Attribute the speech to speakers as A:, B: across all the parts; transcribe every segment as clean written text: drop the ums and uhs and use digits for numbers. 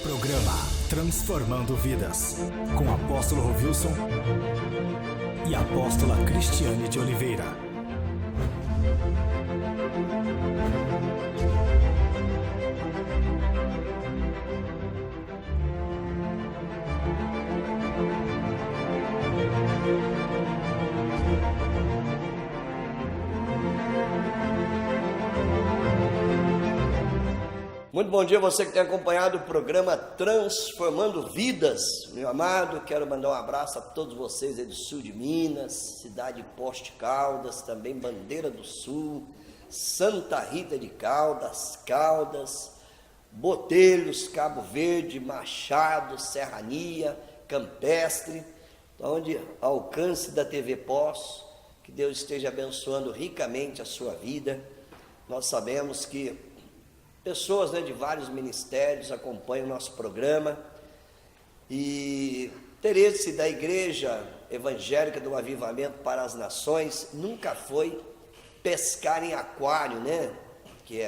A: Programa Transformando Vidas, com apóstolo Rovilson e apóstola Cristiane de Oliveira.
B: Muito bom dia a você que tem acompanhado o programa Transformando Vidas. Meu amado, quero mandar um abraço a todos vocês aí do sul de Minas, cidade de Poste Caldas, também Bandeira do Sul, Santa Rita de Caldas, Botelhos, Cabo Verde, Machado, Serrania, Campestre, onde alcance da TV Pós, que Deus esteja abençoando ricamente a sua vida. Nós sabemos que pessoas de vários ministérios acompanham o nosso programa e interesse da Igreja Evangélica do Avivamento para as Nações nunca foi pescar em aquário, que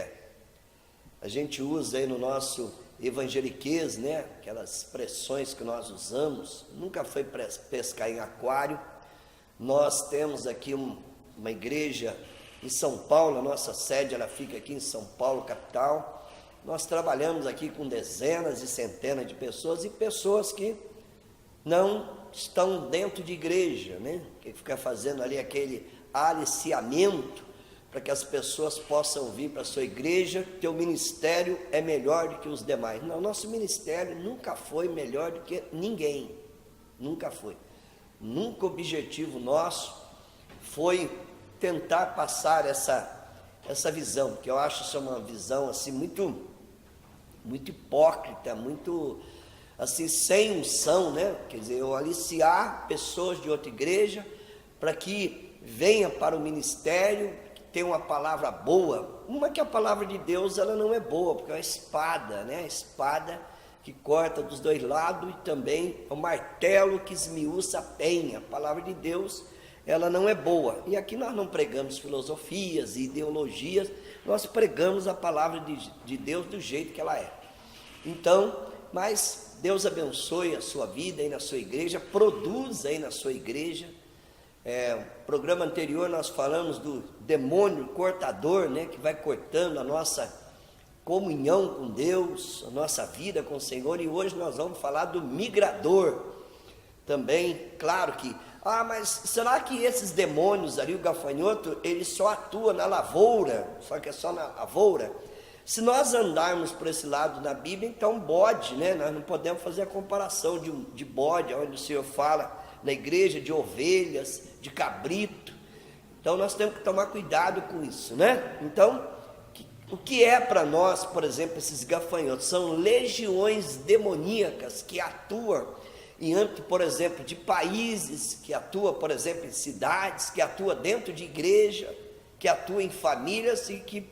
B: a gente usa aí no nosso evangeliquez, aquelas expressões que nós usamos, nunca foi pescar em aquário. Nós temos aqui uma igreja em São Paulo, a nossa sede ela fica aqui em São Paulo, capital. Nós trabalhamos aqui com dezenas e centenas de pessoas e pessoas que não estão dentro de igreja, que fica fazendo ali aquele aliciamento para que as pessoas possam vir para a sua igreja, teu ministério é melhor do que os demais. Não, nosso ministério nunca foi melhor do que ninguém, nunca foi. Nunca o objetivo nosso foi tentar passar essa visão, que eu acho isso uma visão assim muito hipócrita, muito assim sem unção, quer dizer, eu aliciar pessoas de outra igreja para que venha para o ministério, que tenha uma palavra boa, que a palavra de Deus ela não é boa, porque é uma espada, a espada que corta dos dois lados e também é um martelo que esmiuça a penha. A palavra de Deus ela não é boa, e aqui nós não pregamos filosofias e ideologias, nós pregamos a palavra de Deus do jeito que ela é. Então, mas Deus abençoe a sua vida aí na sua igreja, produza aí na sua igreja. No programa anterior nós falamos do demônio cortador, que vai cortando a nossa comunhão com Deus, a nossa vida com o Senhor, e hoje nós vamos falar do migrador também. Claro que mas será que esses demônios ali, o gafanhoto, ele só atua na lavoura? Só que é só na lavoura? Se nós andarmos por esse lado na Bíblia, então bode, nós não podemos fazer a comparação de bode, onde o Senhor fala na igreja de ovelhas, de cabrito. Então nós temos que tomar cuidado com isso, Então, o que é para nós, por exemplo, esses gafanhotos? São legiões demoníacas que atuam em âmbito, por exemplo, de países, que atua, por exemplo, em cidades, que atua dentro de igreja, que atua em famílias e que,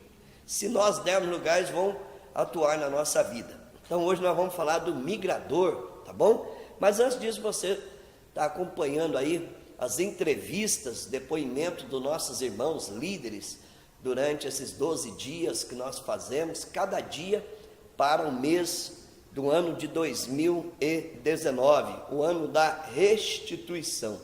B: se nós dermos lugares, vão atuar na nossa vida. Então, hoje nós vamos falar do migrador, tá bom? Mas antes disso, você está acompanhando aí as entrevistas, depoimentos dos nossos irmãos líderes, durante esses 12 dias que nós fazemos, cada dia para um mês do ano de 2019, o ano da restituição.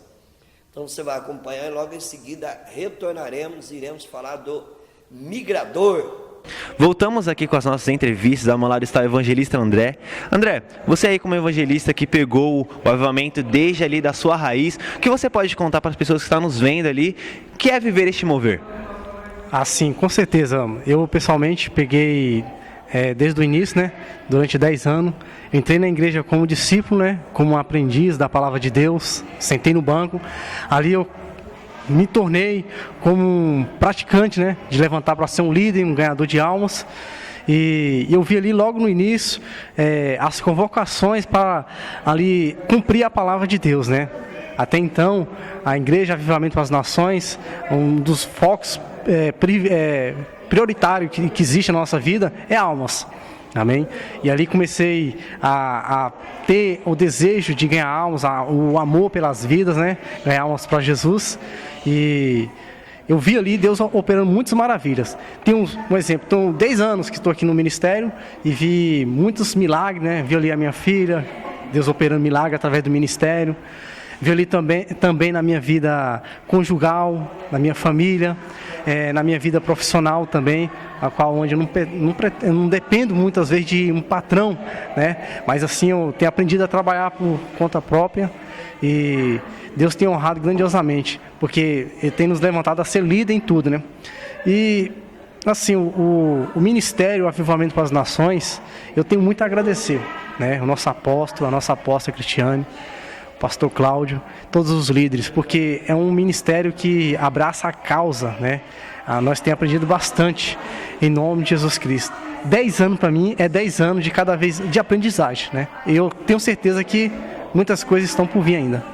B: Então você vai acompanhar e logo em seguida retornaremos e iremos falar do migrador.
C: Voltamos aqui com as nossas entrevistas. Ao meu lado está o evangelista André. André, você aí como evangelista que pegou o avivamento desde ali da sua raiz, o que você pode contar para as pessoas que estão nos vendo ali, que é viver este mover?
D: Sim, com certeza. Eu pessoalmente peguei desde o início, durante 10 anos, entrei na igreja como discípulo, como aprendiz da palavra de Deus, sentei no banco, ali eu me tornei como um praticante, de levantar para ser um líder, um ganhador de almas, e eu vi ali logo no início as convocações para ali cumprir a palavra de Deus, Até então, a Igreja Avivamento para as Nações, um dos focos prioritário que existe na nossa vida é almas, amém? E ali comecei a ter o desejo de ganhar almas, o amor pelas vidas, ganhar almas para Jesus, e eu vi ali Deus operando muitas maravilhas. Tem um exemplo, estou 10 anos que estou aqui no ministério e vi muitos milagres, né? Vi ali a minha filha, Deus operando milagre através do ministério. Vi ali também na minha vida conjugal, na minha família, na minha vida profissional também, a qual onde eu não dependo muitas vezes de um patrão, né? Mas assim eu tenho aprendido a trabalhar por conta própria e Deus tem honrado grandiosamente, porque Ele tem nos levantado a ser líder em tudo, né? E assim, o Ministério Avivamento para as Nações, eu tenho muito a agradecer, né? O nosso apóstolo, a nossa apóstola Cristiane, pastor Cláudio, todos os líderes, porque é um ministério que abraça a causa, né? Nós temos aprendido bastante em nome de Jesus Cristo. 10 anos para mim é 10 anos de cada vez de aprendizagem, né? Eu tenho certeza que muitas coisas estão por vir ainda.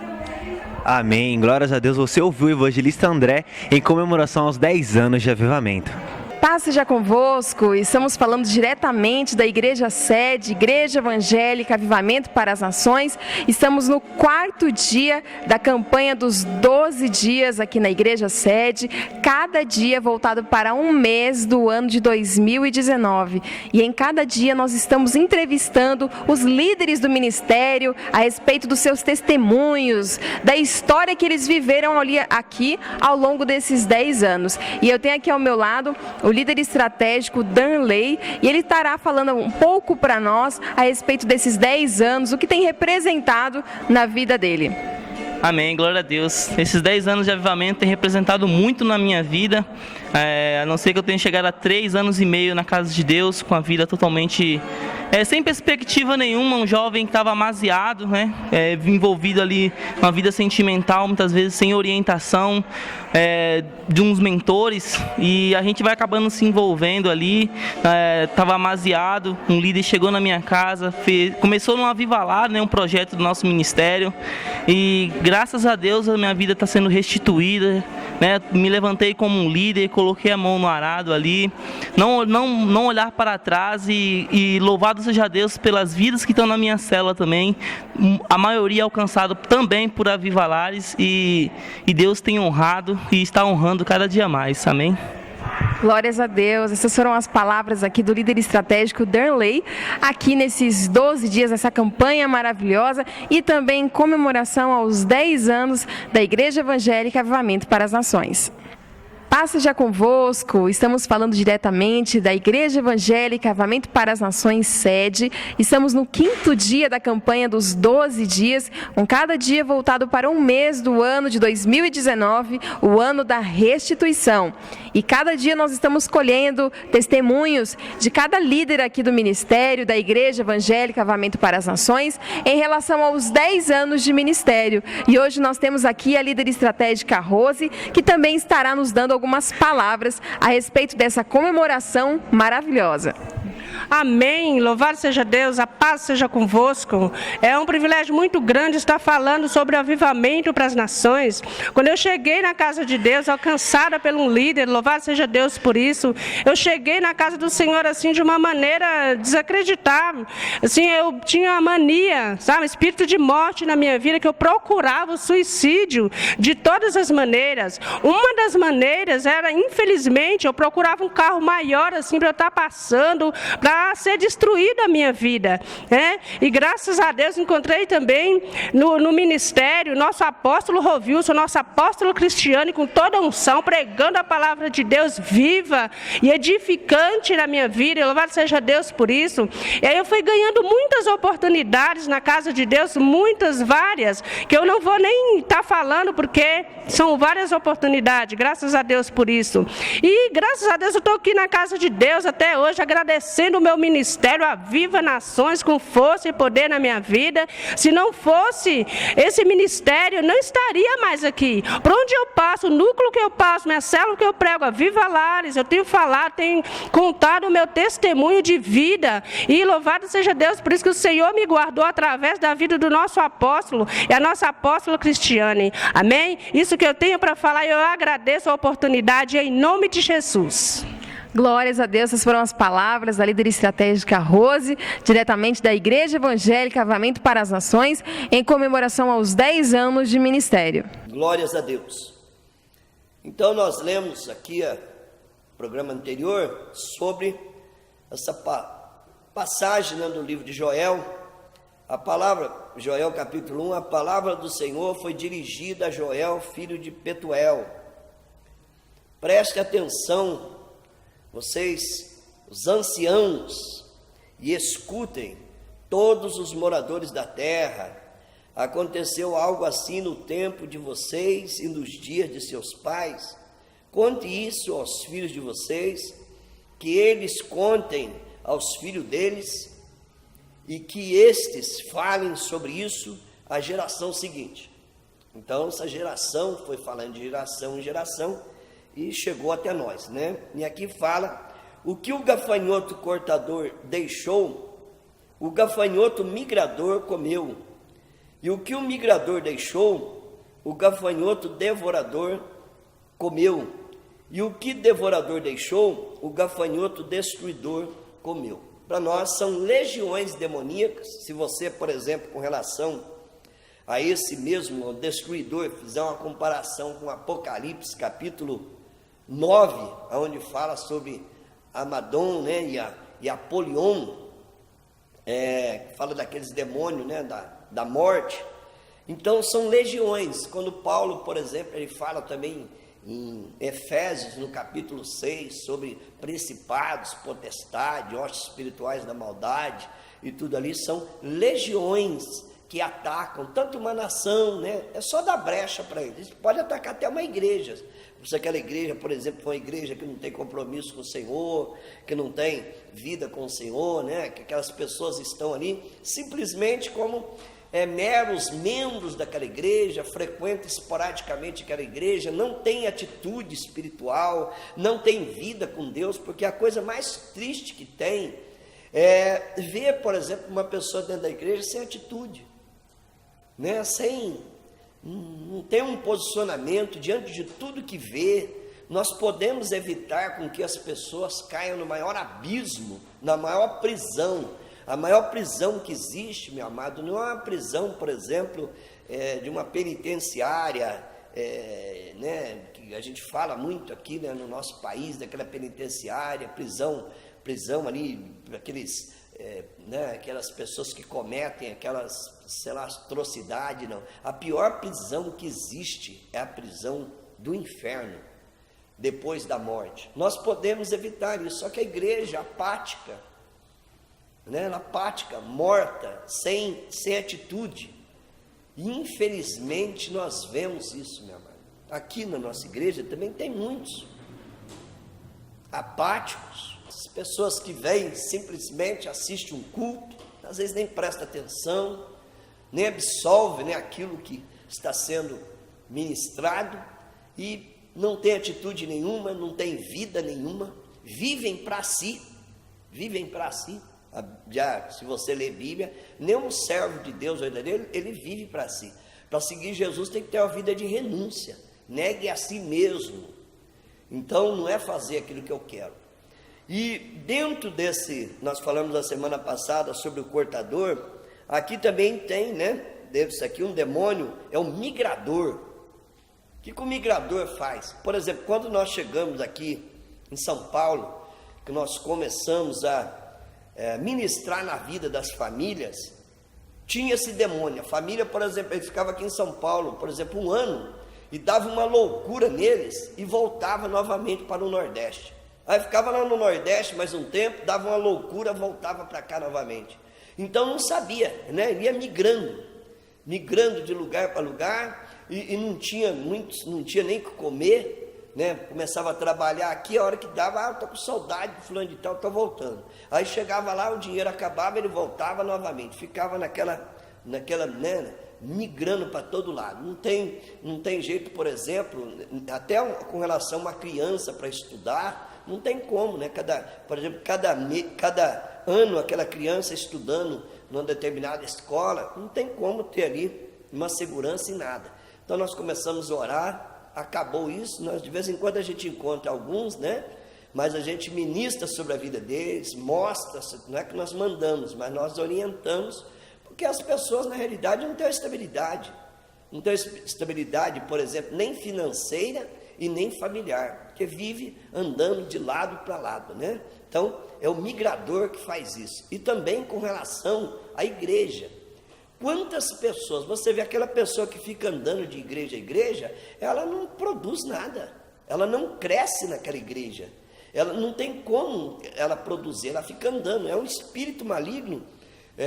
C: Amém, glórias a Deus. Você ouviu o evangelista André em comemoração aos 10 anos de avivamento.
E: Paz seja convosco, estamos falando diretamente da Igreja Sede, Igreja Evangélica Avivamento para as Nações. Estamos no 4º dia da campanha dos 12 dias aqui na Igreja Sede, cada dia voltado para um mês do ano de 2019. E em cada dia nós estamos entrevistando os líderes do ministério a respeito dos seus testemunhos, da história que eles viveram aqui ao longo desses 10 anos. E eu tenho aqui ao meu lado o líder estratégico Danley, e ele estará falando um pouco para nós a respeito desses 10 anos, o que tem representado na vida dele.
F: Amém, glória a Deus. Esses 10 anos de avivamento têm representado muito na minha vida, a não ser que eu tenha chegado a 3 anos e meio na casa de Deus, com a vida totalmente sem perspectiva nenhuma, um jovem que estava amaziado, né? Envolvido ali numa vida sentimental, muitas vezes sem orientação de uns mentores, e a gente vai acabando se envolvendo ali. Estava amaziado, um líder chegou na minha casa, começou no Avivalar, né? Um projeto do nosso ministério, e graças a Deus a minha vida está sendo restituída, né? Me levantei como um líder, coloquei a mão no arado ali, não olhar para trás, e louvado seja Deus pelas vidas que estão na minha célula também, a maioria alcançado também por Avivalares, e Deus tem honrado e está honrando cada dia mais, amém?
E: Glórias a Deus, essas foram as palavras aqui do líder estratégico Danley, aqui nesses 12 dias, essa campanha maravilhosa, e também em comemoração aos 10 anos da Igreja Evangélica Avivamento para as Nações. Paz seja convosco, estamos falando diretamente da Igreja Evangélica Avivamento para as Nações Sede. Estamos no 5º dia da campanha dos 12 dias, com cada dia voltado para um mês do ano de 2019, o ano da restituição. E cada dia nós estamos colhendo testemunhos de cada líder aqui do ministério, da Igreja Evangélica Avivamento para as Nações, em relação aos 10 anos de ministério. E hoje nós temos aqui a líder estratégica Rose, que também estará nos dando algumas palavras a respeito dessa comemoração maravilhosa.
G: Amém, louvado seja Deus, a paz seja convosco. É um privilégio muito grande estar falando sobre o avivamento para as nações. Quando eu cheguei na casa de Deus, alcançada por um líder, louvado seja Deus por isso, eu cheguei na casa do Senhor assim de uma maneira desacreditável. Assim, eu tinha uma mania, sabe, espírito de morte na minha vida, que eu procurava o suicídio de todas as maneiras. Uma das maneiras era, infelizmente, eu procurava um carro maior assim para eu estar passando, para ser destruída a minha vida, né? E graças a Deus encontrei também no ministério nosso apóstolo Rovilson, nosso apóstolo Cristiane, com toda a unção, pregando a palavra de Deus viva e edificante na minha vida, e louvado seja Deus por isso. E aí eu fui ganhando muitas oportunidades na casa de Deus, várias, que eu não vou nem estar falando, porque são várias oportunidades, graças a Deus por isso. E graças a Deus eu estou aqui na casa de Deus até hoje, agradecendo o meu ministério Aviva Nações, com força e poder na minha vida. Se não fosse esse ministério, eu não estaria mais aqui. Por onde eu passo, o núcleo que eu passo, minha célula que eu prego, Aviva Lares, eu tenho falado, tenho contado o meu testemunho de vida, e louvado seja Deus, por isso que o Senhor me guardou através da vida do nosso apóstolo e a nossa apóstola Cristiane, amém? Isso que eu tenho para falar, eu agradeço a oportunidade em nome de Jesus.
E: Glórias a Deus, essas foram as palavras da líder estratégica Rose, diretamente da Igreja Evangélica Avivamento para as Nações, em comemoração aos 10 anos de ministério.
B: Glórias a Deus. Então nós lemos aqui no programa anterior sobre essa passagem, né, do livro de Joel. A palavra, Joel capítulo 1, a palavra do Senhor foi dirigida a Joel, filho de Petuel. Preste atenção, vocês, os anciãos, e escutem, todos os moradores da terra. Aconteceu algo assim no tempo de vocês e nos dias de seus pais. Conte isso aos filhos de vocês, que eles contem aos filhos deles, e que estes falem sobre isso à geração seguinte. Então, essa geração foi falando de geração em geração e chegou até nós, né? E aqui fala: o que o gafanhoto cortador deixou, o gafanhoto migrador comeu. E o que o migrador deixou, o gafanhoto devorador comeu. E o que devorador deixou, o gafanhoto destruidor comeu. Para nós são legiões demoníacas. Se você, por exemplo, com relação a esse mesmo destruidor, fizer uma comparação com Apocalipse capítulo 9, onde fala sobre Amadon, né, e Apolion, fala daqueles demônios, né, da morte. Então são legiões. Quando Paulo, por exemplo, ele fala também em Efésios, no capítulo 6, sobre principados, potestades, hostes espirituais da maldade, e tudo ali são legiões que atacam tanto uma nação, né? É só dar brecha para eles. Pode atacar até uma igreja. Se aquela igreja, por exemplo, for uma igreja que não tem compromisso com o Senhor, que não tem vida com o Senhor, né? Que aquelas pessoas estão ali simplesmente como meros membros daquela igreja, frequentam esporadicamente aquela igreja, não tem atitude espiritual, não tem vida com Deus, porque a coisa mais triste que tem é ver, por exemplo, uma pessoa dentro da igreja sem atitude, né? Não tem um posicionamento diante de tudo que vê. Nós podemos evitar com que as pessoas caiam no maior abismo, na maior prisão. A maior prisão que existe, meu amado, não é uma prisão, por exemplo, de uma penitenciária, né, que a gente fala muito aqui, né, no nosso país, daquela penitenciária, prisão ali, aquelas pessoas que cometem aquelas, sei lá, atrocidades, não. A pior prisão que existe é a prisão do inferno, depois da morte. Nós podemos evitar isso, só que a igreja apática, né, apática, morta, sem atitude. E infelizmente nós vemos isso, meu amado. Aqui na nossa igreja também tem muitos apáticos, as pessoas que vêm simplesmente assistem um culto, às vezes nem prestam atenção, nem absolve, né, aquilo que está sendo ministrado, e não tem atitude nenhuma, não tem vida nenhuma, vivem para si. Já, se você ler Bíblia, nenhum servo de Deus verdadeiro, ele vive para si. Para seguir Jesus tem que ter uma vida de renúncia, negue a si mesmo. Então não é fazer aquilo que eu quero. E dentro desse, nós falamos na semana passada sobre o cortador, aqui também tem, né, desse aqui um demônio, é um migrador. O que o migrador faz? Por exemplo, quando nós chegamos aqui em São Paulo, que nós começamos a ministrar na vida das famílias, tinha esse demônio. A família, por exemplo, ele ficava aqui em São Paulo, por exemplo, 1 ano, e dava uma loucura neles, e voltava novamente para o Nordeste. Aí ficava lá no Nordeste mais um tempo, dava uma loucura, voltava para cá novamente. Então não sabia, né? Ele ia migrando de lugar para lugar, e não tinha nem o que comer, né? Começava a trabalhar aqui, a hora que dava, estou com saudade de fulano de tal, estou voltando. Aí chegava lá, o dinheiro acabava, ele voltava novamente, ficava naquela né, migrando para todo lado. Não tem jeito, por exemplo, até com relação a uma criança para estudar, não tem como, né? Por exemplo, cada ano aquela criança estudando numa determinada escola, não tem como ter ali uma segurança em nada. Então nós começamos a orar. Acabou isso, nós de vez em quando a gente encontra alguns, né? Mas a gente ministra sobre a vida deles, mostra, não é que nós mandamos, mas nós orientamos, porque as pessoas na realidade não têm estabilidade, por exemplo, nem financeira e nem familiar, porque vive andando de lado para lado, né? Então, é o migrador que faz isso. E também com relação à igreja. Quantas pessoas, você vê aquela pessoa que fica andando de igreja a igreja, ela não produz nada, ela não cresce naquela igreja, ela não tem como ela produzir, ela fica andando, é um espírito maligno.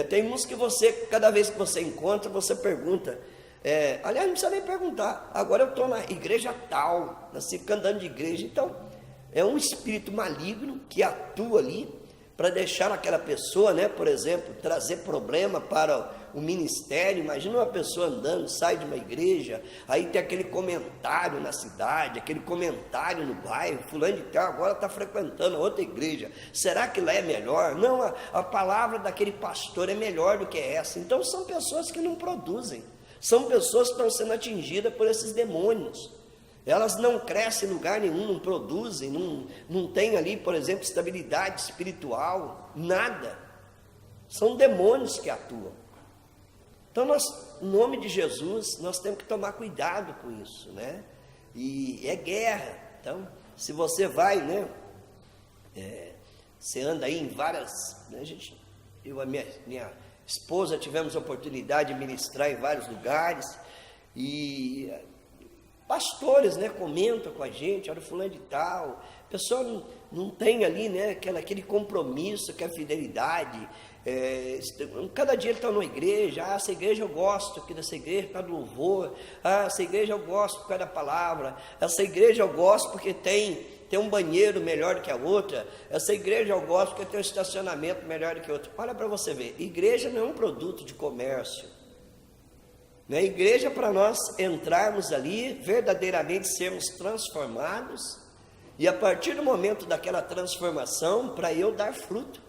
B: Tem uns que você, cada vez que você encontra, você pergunta, aliás, não precisa nem perguntar, agora eu estou na igreja tal, nasci andando de igreja. Então, é um espírito maligno que atua ali para deixar aquela pessoa, né, por exemplo, trazer problema para o ministério. Imagina uma pessoa andando, sai de uma igreja, aí tem aquele comentário na cidade, aquele comentário no bairro, fulano de tal agora está frequentando outra igreja, será que lá é melhor? Não, a palavra daquele pastor é melhor do que essa. Então são pessoas que não produzem, são pessoas que estão sendo atingidas por esses demônios. Elas não crescem em lugar nenhum, não produzem, não tem ali, por exemplo, estabilidade espiritual, nada. São demônios que atuam. Então, nós, em nome de Jesus, nós temos que tomar cuidado com isso, né? E é guerra. Então, se você vai, né? Você anda aí em várias, né, eu e a minha esposa tivemos a oportunidade de ministrar em vários lugares, e pastores, né, comentam com a gente, olha, fulano de tal, a pessoa não tem ali, né, aquele compromisso, aquela fidelidade. Cada dia ele está numa igreja, essa igreja eu gosto aqui dessa igreja por causa do louvor, essa igreja eu gosto por causa da palavra, essa igreja eu gosto porque tem um banheiro melhor do que a outra, essa igreja eu gosto porque tem um estacionamento melhor do que a outra. Olha para você ver, igreja não é um produto de comércio, né? Igreja é para nós entrarmos ali, verdadeiramente sermos transformados, e a partir do momento daquela transformação, para eu dar fruto.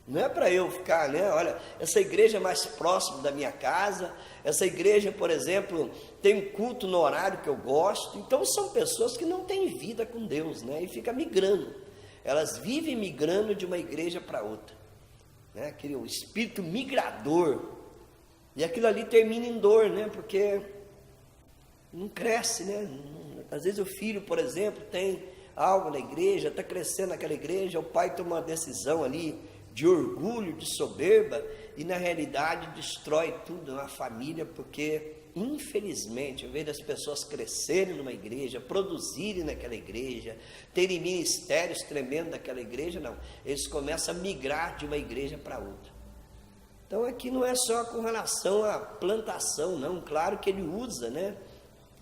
B: Não é para eu ficar, né? Olha, essa igreja é mais próxima da minha casa, essa igreja, por exemplo, tem um culto no horário que eu gosto. Então são pessoas que não têm vida com Deus, né? E fica migrando. Elas vivem migrando de uma igreja para outra, né? Aquele o espírito migrador. E aquilo ali termina em dor, né? Porque não cresce, né? Às vezes o filho, por exemplo, tem algo na igreja, está crescendo naquela igreja, o pai toma uma decisão ali de orgulho, de soberba, e na realidade destrói tudo na família, porque infelizmente, ao invés das pessoas crescerem numa igreja, produzirem naquela igreja, terem ministérios tremendos naquela igreja, não, eles começam a migrar de uma igreja para outra. Então aqui não é só com relação à plantação, não, claro que ele usa, né?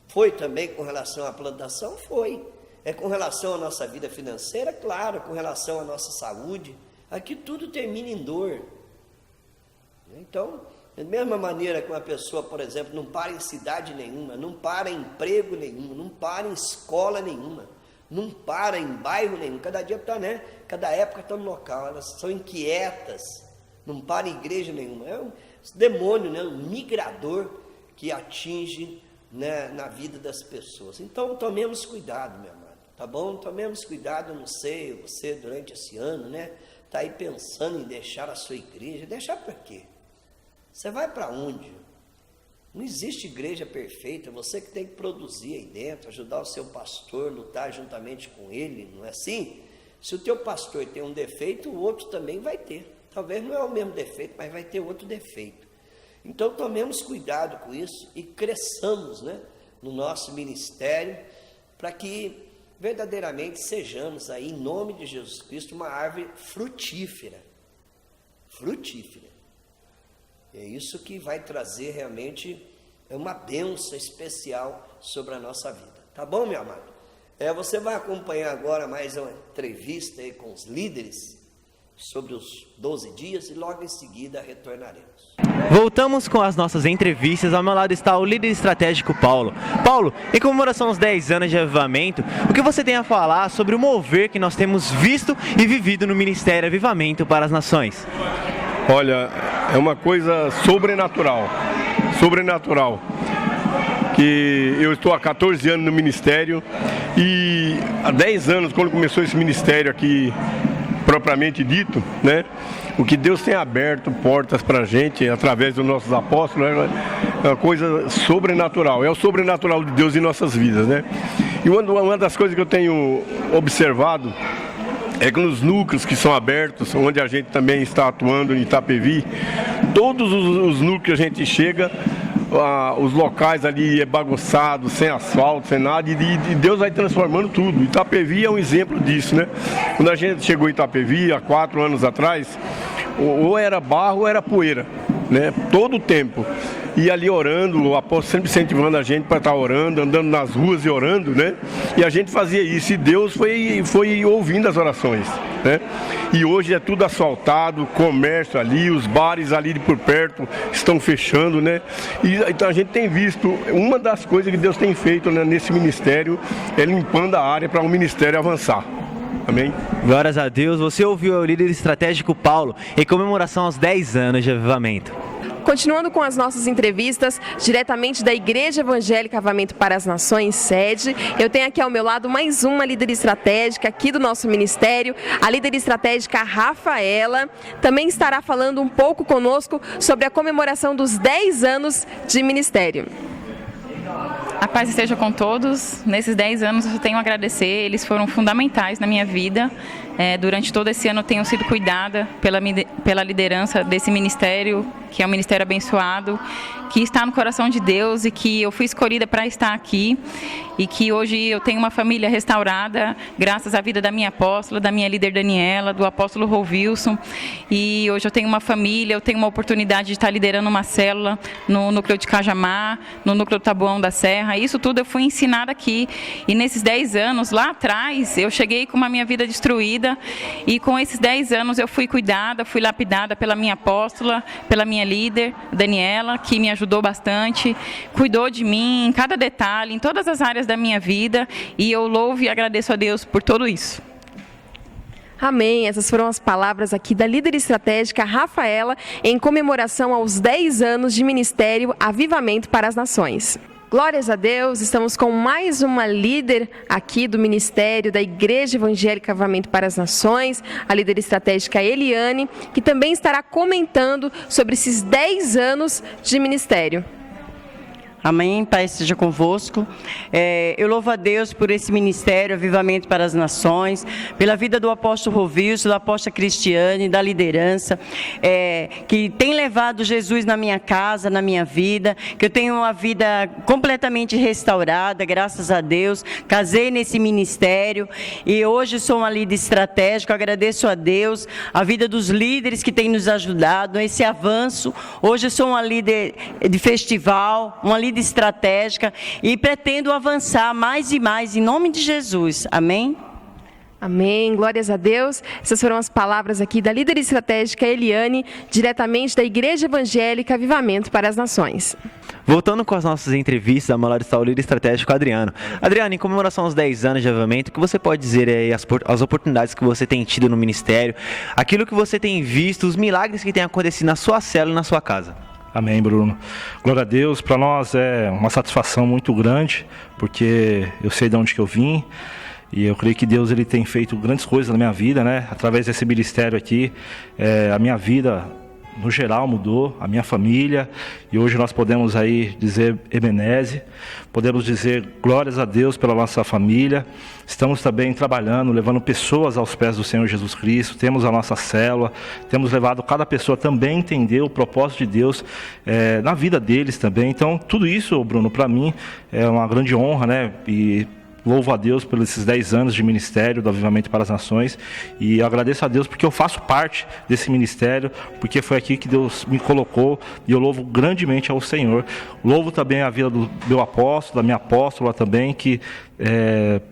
B: Foi também com relação à plantação? Foi. É com relação à nossa vida financeira? Claro. Com relação à nossa saúde? Aqui tudo termina em dor. Então, da mesma maneira que uma pessoa, por exemplo, não para em cidade nenhuma, não para em emprego nenhum, não para em escola nenhuma, não para em bairro nenhum, cada dia está, né? Cada época está no local, elas são inquietas, não para em igreja nenhuma. É um demônio, né? Um migrador que atinge, né, na vida das pessoas. Então, tomemos cuidado, meu amado, tá bom? Tomemos cuidado. Eu não sei, você durante esse ano, né, está aí pensando em deixar a sua igreja. Deixar para quê? Você vai para onde? Não existe igreja perfeita, você que tem que produzir aí dentro, ajudar o seu pastor, lutar juntamente com ele, não é assim? Se o teu pastor tem um defeito, o outro também vai ter. Talvez não é o mesmo defeito, mas vai ter outro defeito. Então tomemos cuidado com isso e cresçamos, né, no nosso ministério, para que verdadeiramente sejamos aí, em nome de Jesus Cristo, uma árvore frutífera. Frutífera. É isso que vai trazer realmente uma bênção especial sobre a nossa vida. Tá bom, meu amado? Você vai acompanhar agora mais uma entrevista aí com os líderes sobre os 12 dias e logo em seguida retornaremos.
C: Voltamos com as nossas entrevistas. Ao meu lado está o líder estratégico Paulo. Paulo, em comemoração aos 10 anos de avivamento, o que você tem a falar sobre o mover que nós temos visto e vivido no Ministério Avivamento para as Nações?
H: Olha, é uma coisa sobrenatural, que eu estou há 14 anos no ministério e há 10 anos, quando começou esse ministério aqui, propriamente dito, né? O que Deus tem aberto portas para a gente, através dos nossos apóstolos, é uma coisa sobrenatural, é o sobrenatural de Deus em nossas vidas, né? E uma das coisas que eu tenho observado é que nos núcleos que são abertos, onde a gente também está atuando em Itapevi, todos os núcleos que a gente chega, os locais ali é bagunçado, sem asfalto, sem nada, e Deus vai transformando tudo. Itapevi é um exemplo disso, né? Quando a gente chegou em Itapevi, há 4 anos atrás, ou era barro ou era poeira, né? Todo o tempo. E ali orando, o apóstolo sempre incentivando a gente para estar orando, andando nas ruas e orando, né? E a gente fazia isso, e Deus foi ouvindo as orações, né? E hoje é tudo asfaltado, comércio ali, os bares ali por perto estão fechando, né? E então a gente tem visto, uma das coisas que Deus tem feito, né, nesse ministério é limpando a área para o ministério avançar. Amém?
C: Glórias a Deus. Você ouviu o líder estratégico Paulo em comemoração aos 10 anos de avivamento.
E: Continuando com as nossas entrevistas, diretamente da Igreja Evangélica Avivamento para as Nações, sede, eu tenho aqui ao meu lado mais uma líder estratégica aqui do nosso ministério, a líder estratégica Rafaela, também estará falando um pouco conosco sobre a comemoração dos 10 anos de ministério.
I: A paz esteja com todos. Nesses 10 anos eu tenho a agradecer, eles foram fundamentais na minha vida. Durante todo esse ano eu tenho sido cuidada pela liderança desse ministério, que é um ministério abençoado, que está no coração de Deus e que eu fui escolhida para estar aqui e que hoje eu tenho uma família restaurada, graças à vida da minha apóstola, da minha líder Daniela, do apóstolo Rovilson. E hoje eu tenho uma família, eu tenho uma oportunidade de estar liderando uma célula no núcleo de Cajamar, no núcleo do Taboão da Serra. Isso tudo eu fui ensinada aqui. E nesses 10 anos, lá atrás, eu cheguei com a minha vida destruída e com esses 10 anos eu fui cuidada, fui lapidada pela minha apóstola, pela minha líder, Daniela, que me ajudou bastante, cuidou de mim em cada detalhe, em todas as áreas da minha vida, e eu louvo e agradeço a Deus por tudo isso.
E: Amém. Essas foram as palavras aqui da líder estratégica Rafaela em comemoração aos 10 anos de ministério Avivamento para as Nações. Glórias a Deus, estamos com mais uma líder aqui do Ministério da Igreja Evangélica Avivamento para as Nações, a líder estratégica Eliane, que também estará comentando sobre esses 10 anos de ministério.
J: Amém, Pai esteja convosco. Eu louvo a Deus por esse ministério, Avivamento para as Nações, pela vida do apóstolo Rovilson, da apóstola Cristiane, da liderança, que tem levado Jesus na minha casa, na minha vida, que eu tenho uma vida completamente restaurada, graças a Deus. Casei nesse ministério e hoje sou uma líder estratégica. Agradeço a Deus, a vida dos líderes que têm nos ajudado nesse avanço. Hoje sou uma líder de festival, uma líder estratégica e pretendo avançar mais e mais em nome de Jesus. Amém?
E: Amém, glórias a Deus. Essas foram as palavras aqui da líder estratégica Eliane, diretamente da Igreja Evangélica Avivamento para as Nações.
C: Voltando com as nossas entrevistas, a maior está o líder estratégico Adriano. Adriano, em comemoração aos 10 anos de avivamento, o que você pode dizer aí, as oportunidades que você tem tido no ministério, aquilo que você tem visto, os milagres que têm acontecido na sua célula e na sua casa?
K: Amém, Bruno. Glória a Deus. Para nós é uma satisfação muito grande, porque eu sei de onde que eu vim e eu creio que Deus ele tem feito grandes coisas na minha vida, né? Através desse ministério aqui, a minha vida no geral mudou, a minha família, e hoje nós podemos aí dizer Ebeneze, podemos dizer glórias a Deus pela nossa família. Estamos também trabalhando, levando pessoas aos pés do Senhor Jesus Cristo, temos a nossa célula, temos levado cada pessoa também a entender o propósito de Deus na vida deles também. Então tudo isso, Bruno, para mim é uma grande honra, né? E louvo a Deus pelos esses 10 anos de ministério do Avivamento para as Nações, e eu agradeço a Deus porque eu faço parte desse ministério, porque foi aqui que Deus me colocou, e eu louvo grandemente ao Senhor. Louvo também a vida do meu apóstolo, da minha apóstola também, que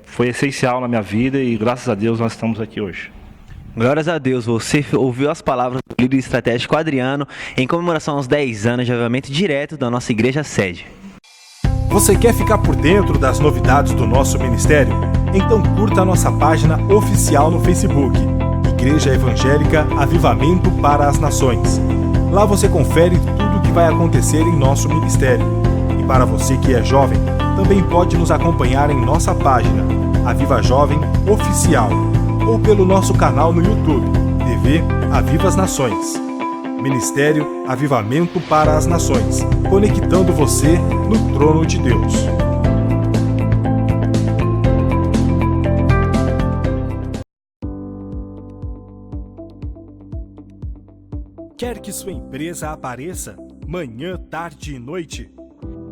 K: foi essencial na minha vida, e graças a Deus nós estamos aqui hoje.
C: Glórias a Deus, você ouviu as palavras do líder estratégico Adriano em comemoração aos 10 anos de avivamento direto da nossa igreja sede.
A: Você quer ficar por dentro das novidades do nosso ministério? Então curta a nossa página oficial no Facebook, Igreja Evangélica Avivamento para as Nações. Lá você confere tudo o que vai acontecer em nosso ministério. E para você que é jovem, também pode nos acompanhar em nossa página, Aviva Jovem Oficial, ou pelo nosso canal no YouTube, TV Aviva as Nações. Ministério Avivamento para as Nações, conectando você no trono de Deus. Quer que sua empresa apareça manhã, tarde e noite?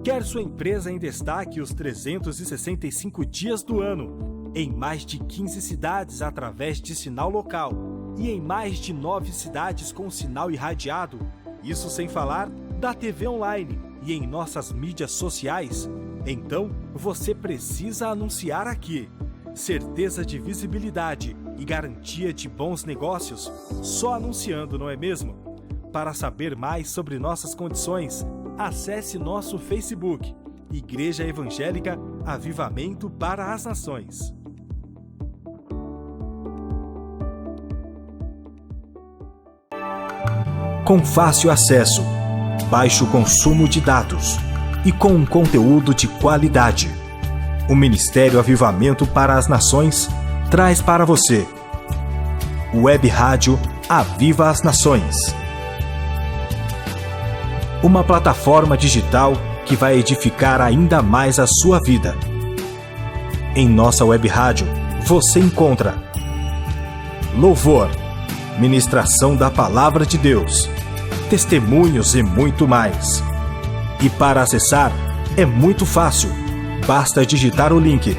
A: Quer sua empresa em destaque os 365 dias do ano, em mais de 15 cidades através de sinal local e em mais de 9 cidades com sinal irradiado? Isso sem falar da TV online e em nossas mídias sociais? Então, você precisa anunciar aqui. Certeza de visibilidade e garantia de bons negócios, só anunciando, não é mesmo? Para saber mais sobre nossas condições, acesse nosso Facebook, Igreja Evangélica Avivamento para as Nações. Com fácil acesso, baixo consumo de dados e com um conteúdo de qualidade, o Ministério Avivamento para as Nações traz para você Web Rádio Aviva as Nações. Uma plataforma digital que vai edificar ainda mais a sua vida. Em nossa web rádio, você encontra louvor, ministração da Palavra de Deus, testemunhos e muito mais. E para acessar, é muito fácil. Basta digitar o link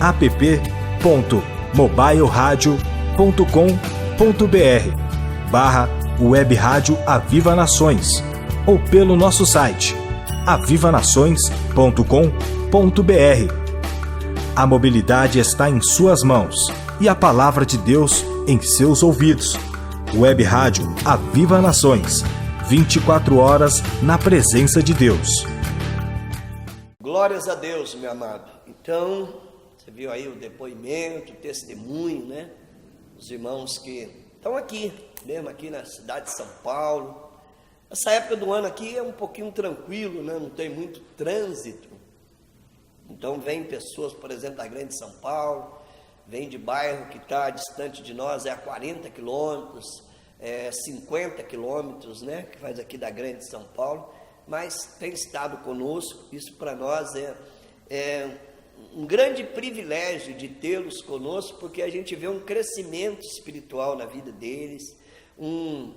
A: app.mobileradio.com.br/Web Rádio Aviva Nações ou pelo nosso site avivanações.com.br. A mobilidade está em suas mãos e a palavra de Deus em seus ouvidos. Web Rádio Aviva Nações, 24 horas na presença de Deus.
B: Glórias a Deus, meu amado. Então, você viu aí o depoimento, o testemunho, né? Os irmãos que estão aqui, mesmo aqui na cidade de São Paulo. Essa época do ano aqui é um pouquinho tranquilo, né? Não tem muito trânsito. Então vem pessoas, por exemplo, da Grande São Paulo, vem de bairro que está distante de nós, é a 40 quilômetros, 50 quilômetros, né? Que faz aqui da Grande São Paulo, mas tem estado conosco. Isso para nós é um grande privilégio de tê-los conosco, porque a gente vê um crescimento espiritual na vida deles, um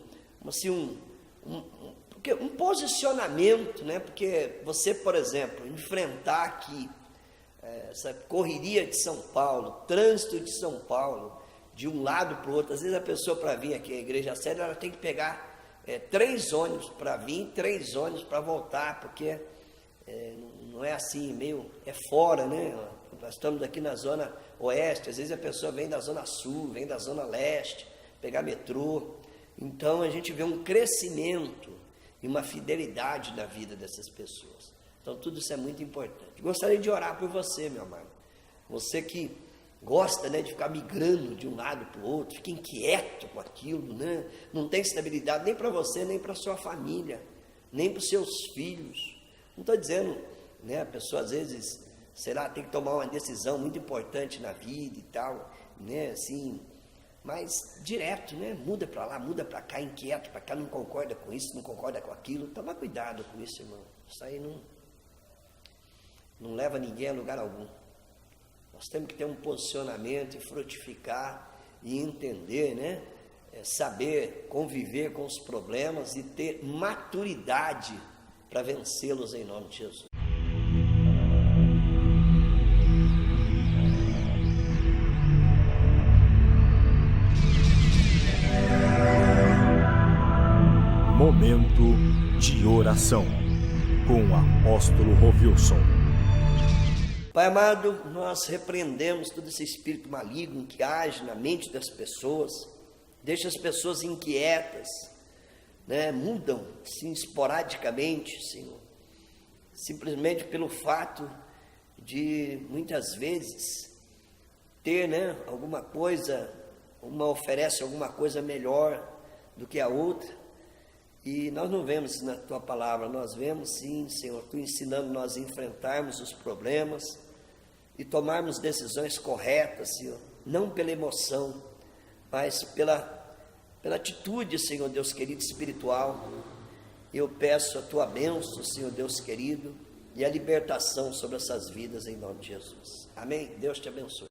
B: posicionamento, né? Porque você, por exemplo, enfrentar aqui essa correria de São Paulo, trânsito de São Paulo, de um lado para o outro, às vezes a pessoa para vir aqui à igreja séria, ela tem que pegar 3 ônibus para vir, 3 ônibus para voltar, porque não é assim, é fora, né? Nós estamos aqui na zona oeste, às vezes a pessoa vem da zona sul, vem da zona leste, pegar metrô. Então a gente vê um crescimento e uma fidelidade na vida dessas pessoas. Então tudo isso é muito importante. Gostaria de orar por você, meu amado. Você que gosta, né, de ficar migrando de um lado para o outro, fica inquieto com aquilo, né? Não tem estabilidade nem para você, nem para sua família, nem para os seus filhos. Não estou dizendo, né, a pessoa às vezes, tem que tomar uma decisão muito importante na vida e tal, né, assim, mas direto, né, muda para lá, muda para cá, inquieto para cá, não concorda com isso, não concorda com aquilo. Toma cuidado com isso, irmão. Isso aí não leva ninguém a lugar algum. Nós temos que ter um posicionamento e frutificar e entender, né? Saber conviver com os problemas e ter maturidade para vencê-los em nome de Jesus.
A: Momento de oração com o apóstolo Rovilson.
B: Pai amado, nós repreendemos todo esse espírito maligno que age na mente das pessoas, deixa as pessoas inquietas, né? Mudam assim, esporadicamente, Senhor, simplesmente pelo fato de muitas vezes ter, né, alguma coisa, uma oferece alguma coisa melhor do que a outra. E nós não vemos isso na Tua Palavra, nós vemos sim, Senhor, Tu ensinando nós a enfrentarmos os problemas e tomarmos decisões corretas, Senhor, não pela emoção, mas pela atitude, Senhor Deus querido, espiritual. Eu peço a Tua bênção, Senhor Deus querido, e a libertação sobre essas vidas em nome de Jesus. Amém? Deus te abençoe.